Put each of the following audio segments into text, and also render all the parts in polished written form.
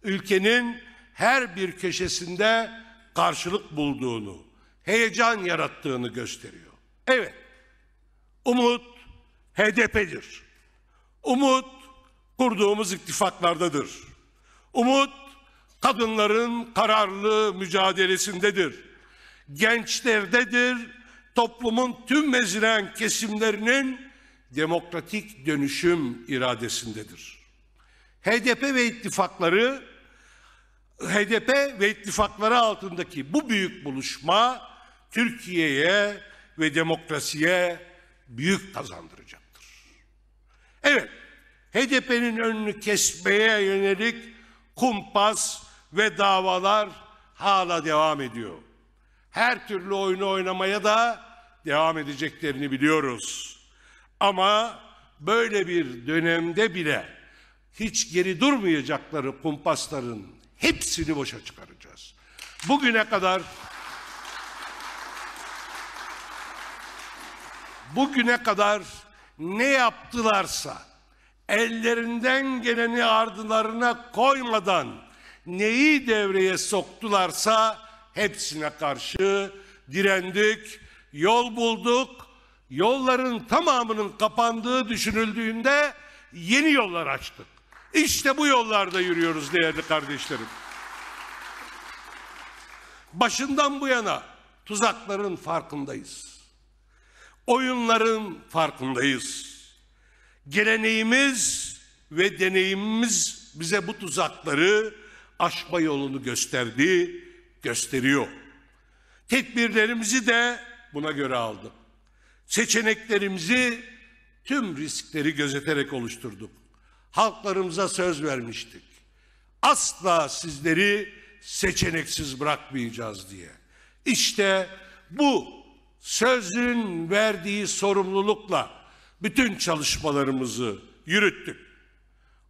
ülkenin her bir köşesinde karşılık bulduğunu, heyecan yarattığını gösteriyor. Evet, umut HDP'dir. Umut kurduğumuz ittifaklardadır. Umut kadınların kararlı mücadelesindedir. Gençlerdedir, toplumun tüm mezren kesimlerinin demokratik dönüşüm iradesindedir. HDP ve ittifakları altındaki bu büyük buluşma Türkiye'ye ve demokrasiye büyük kazandıracaktır. Evet, HDP'nin önünü kesmeye yönelik kumpas ve davalar hala devam ediyor. Her türlü oyunu oynamaya da devam edeceklerini biliyoruz. Ama böyle bir dönemde bile hiç geri durmayacakları kumpasların hepsini boşa çıkaracağız. Bugüne kadar ne yaptılarsa, ellerinden geleni ardılarına koymadan neyi devreye soktularsa hepsine karşı direndik, yol bulduk. Yolların tamamının kapandığı düşünüldüğünde yeni yollar açtık. İşte bu yollarda yürüyoruz değerli kardeşlerim. Başından bu yana tuzakların farkındayız. Oyunların farkındayız. Geleneğimiz ve deneyimimiz bize bu tuzakları aşma yolunu gösteriyor. Tedbirlerimizi de buna göre aldık. Seçeneklerimizi tüm riskleri gözeterek oluşturduk. Halklarımıza söz vermiştik. Asla sizleri seçeneksiz bırakmayacağız diye. İşte bu sözün verdiği sorumlulukla bütün çalışmalarımızı yürüttük.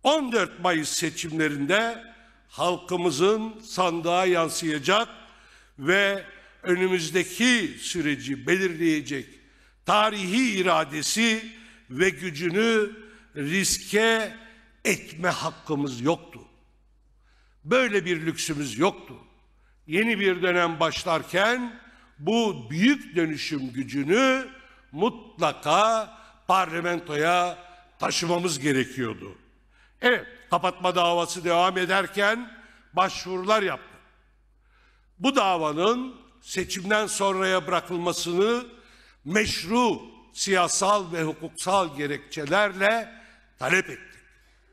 14 Mayıs seçimlerinde halkımızın sandığa yansıyacak ve önümüzdeki süreci belirleyecek tarihi iradesi ve gücünü riske etme hakkımız yoktu. Böyle bir lüksümüz yoktu. Yeni bir dönem başlarken bu büyük dönüşüm gücünü mutlaka parlamentoya taşımamız gerekiyordu. Evet, kapatma davası devam ederken başvurular yaptık. Bu davanın seçimden sonraya bırakılmasını meşru siyasal ve hukuksal gerekçelerle talep ettik.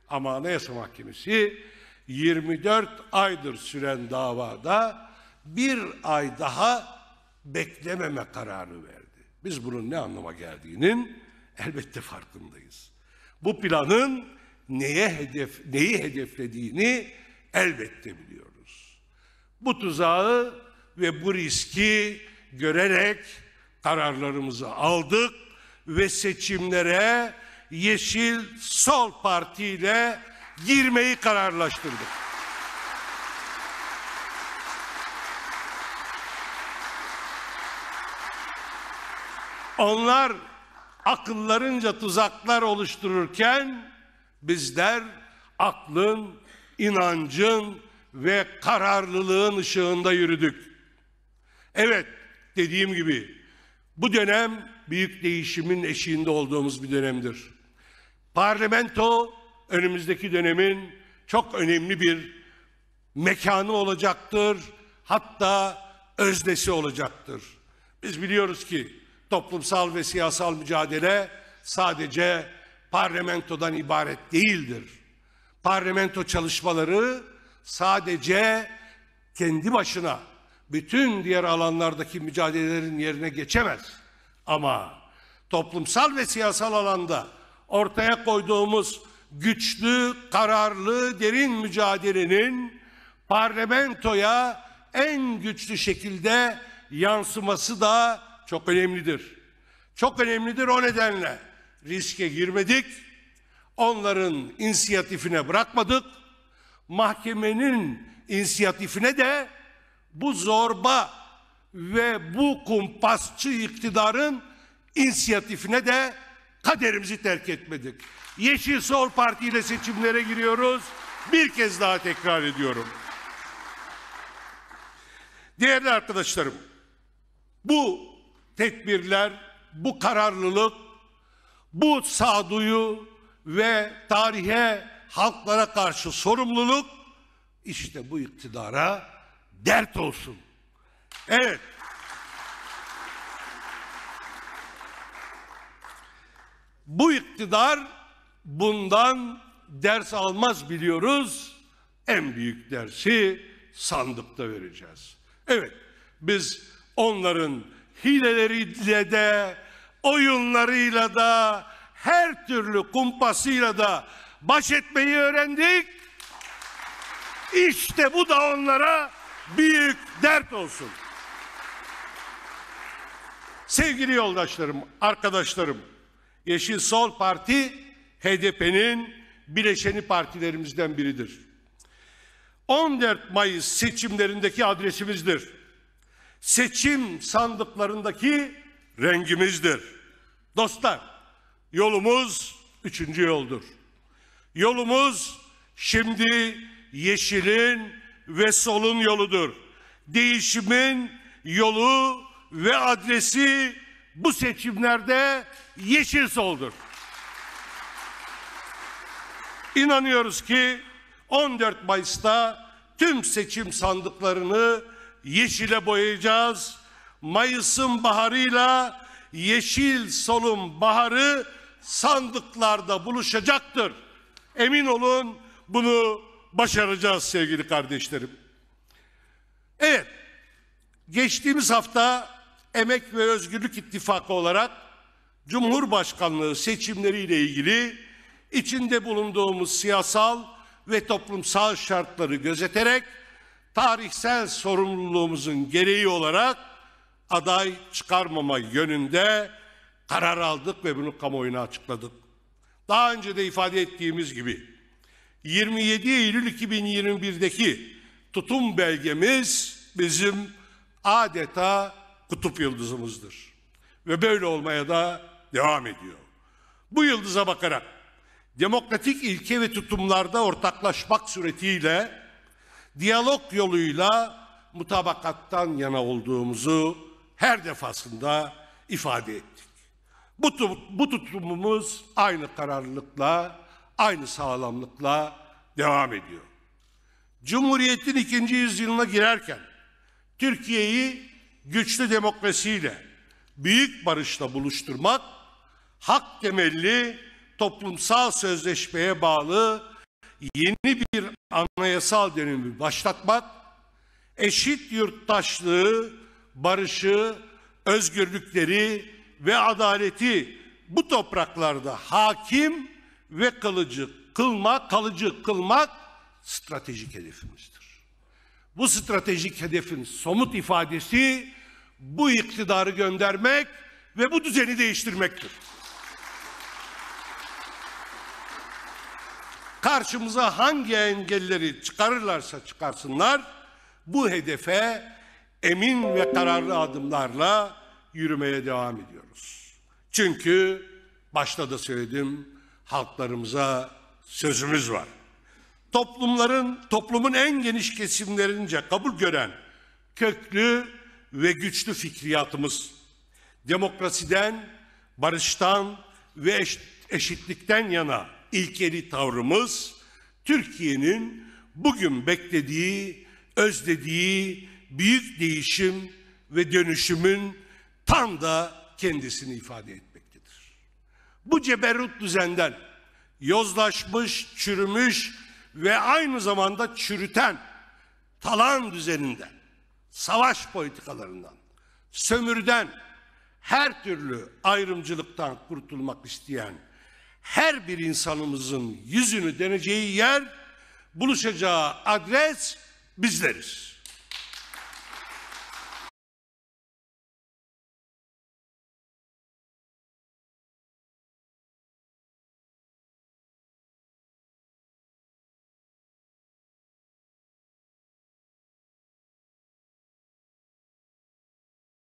Ama Anayasa Mahkemesi 24 aydır süren davada bir ay daha beklememe kararı verdi. Biz bunun ne anlama geldiğinin elbette farkındayız. Bu planın neyi hedeflediğini elbette biliyoruz. Bu tuzağı ve bu riski görerek kararlarımızı aldık ve seçimlere Yeşil Sol Parti ile girmeyi kararlaştırdık. Onlar akıllarınca tuzaklar oluştururken bizler aklın, inancın ve kararlılığın ışığında yürüdük. Evet, dediğim gibi bu dönem büyük değişimin eşiğinde olduğumuz bir dönemdir. Parlamento önümüzdeki dönemin çok önemli bir mekanı olacaktır. Hatta öznesi olacaktır. Biz biliyoruz ki toplumsal ve siyasal mücadele sadece parlamentodan ibaret değildir. Parlamento çalışmaları sadece kendi başına bütün diğer alanlardaki mücadelelerin yerine geçemez. Ama toplumsal ve siyasal alanda ortaya koyduğumuz güçlü, kararlı, derin mücadelenin parlamentoya en güçlü şekilde yansıması da çok önemlidir. Çok önemlidir, o nedenle riske girmedik, onların inisiyatifine bırakmadık, mahkemenin inisiyatifine de bu zorba ve bu kumpasçı iktidarın inisiyatifine de kaderimizi terk etmedik. Yeşil Sol Parti ile seçimlere giriyoruz Bir kez daha tekrar ediyorum. Değerli arkadaşlarım, bu tedbirler, bu kararlılık, bu sağduyu ve tarihe, halklara karşı sorumluluk işte bu iktidara dert olsun. Evet. Bu iktidar bundan ders almaz biliyoruz. En büyük dersi sandıkta vereceğiz. Evet, biz onların hileleriyle de, oyunlarıyla da, her türlü kumpasıyla da baş etmeyi öğrendik. İşte bu da onlara büyük dert olsun. Sevgili yoldaşlarım, arkadaşlarım, Yeşil Sol Parti HDP'nin bileşeni partilerimizden biridir. 14 Mayıs seçimlerindeki adresimizdir. Seçim sandıklarındaki rengimizdir. Dostlar, yolumuz 3. yoldur. Yolumuz şimdi yeşilin ve solun yoludur. Değişimin yolu ve adresi bu seçimlerde yeşil soldur. İnanıyoruz ki 14 Mayıs'ta tüm seçim sandıklarını yeşile boyayacağız. Mayıs'ın baharıyla yeşil solun baharı sandıklarda buluşacaktır. Emin olun bunu başaracağız sevgili kardeşlerim. Evet, geçtiğimiz hafta Emek ve Özgürlük İttifakı olarak Cumhurbaşkanlığı seçimleriyle ilgili içinde bulunduğumuz siyasal ve toplumsal şartları gözeterek tarihsel sorumluluğumuzun gereği olarak aday çıkarmama yönünde karar aldık ve bunu kamuoyuna açıkladık. Daha önce de ifade ettiğimiz gibi 27 Eylül 2021'deki tutum belgemiz bizim adeta kutup yıldızımızdır. Ve böyle olmaya da devam ediyor. Bu yıldıza bakarak demokratik ilke ve tutumlarda ortaklaşmak suretiyle diyalog yoluyla mutabakattan yana olduğumuzu her defasında ifade ettik. Bu tutumumuz aynı kararlılıkla, aynı sağlamlıkla devam ediyor. Cumhuriyetin 2. yüzyılına girerken Türkiye'yi güçlü demokrasiyle, büyük barışla buluşturmak, hak temelli toplumsal sözleşmeye bağlı yeni bir anayasal dönemi başlatmak, eşit yurttaşlığı, barışı, özgürlükleri ve adaleti bu topraklarda hakim ve kalıcı kılmak stratejik hedefimizdir. Bu stratejik hedefin somut ifadesi bu iktidarı göndermek ve bu düzeni değiştirmektir. Karşımıza hangi engelleri çıkarırlarsa çıkarsınlar, bu hedefe emin ve kararlı adımlarla yürümeye devam ediyoruz. Çünkü başta da söyledim, halklarımıza sözümüz var. Toplumun en geniş kesimlerince kabul gören köklü ve güçlü fikriyatımız, demokrasiden, barıştan ve eşitlikten yana ilkeli tavrımız, Türkiye'nin bugün beklediği, özlediği büyük değişim ve dönüşümün tam da kendisini ifade etmektedir. Bu ceberrut düzenden, yozlaşmış, çürümüş ve aynı zamanda çürüten talan düzeninden, savaş politikalarından, sömürden, her türlü ayrımcılıktan kurtulmak isteyen her bir insanımızın yüzünü döneceği yer, buluşacağı adres bizleriz.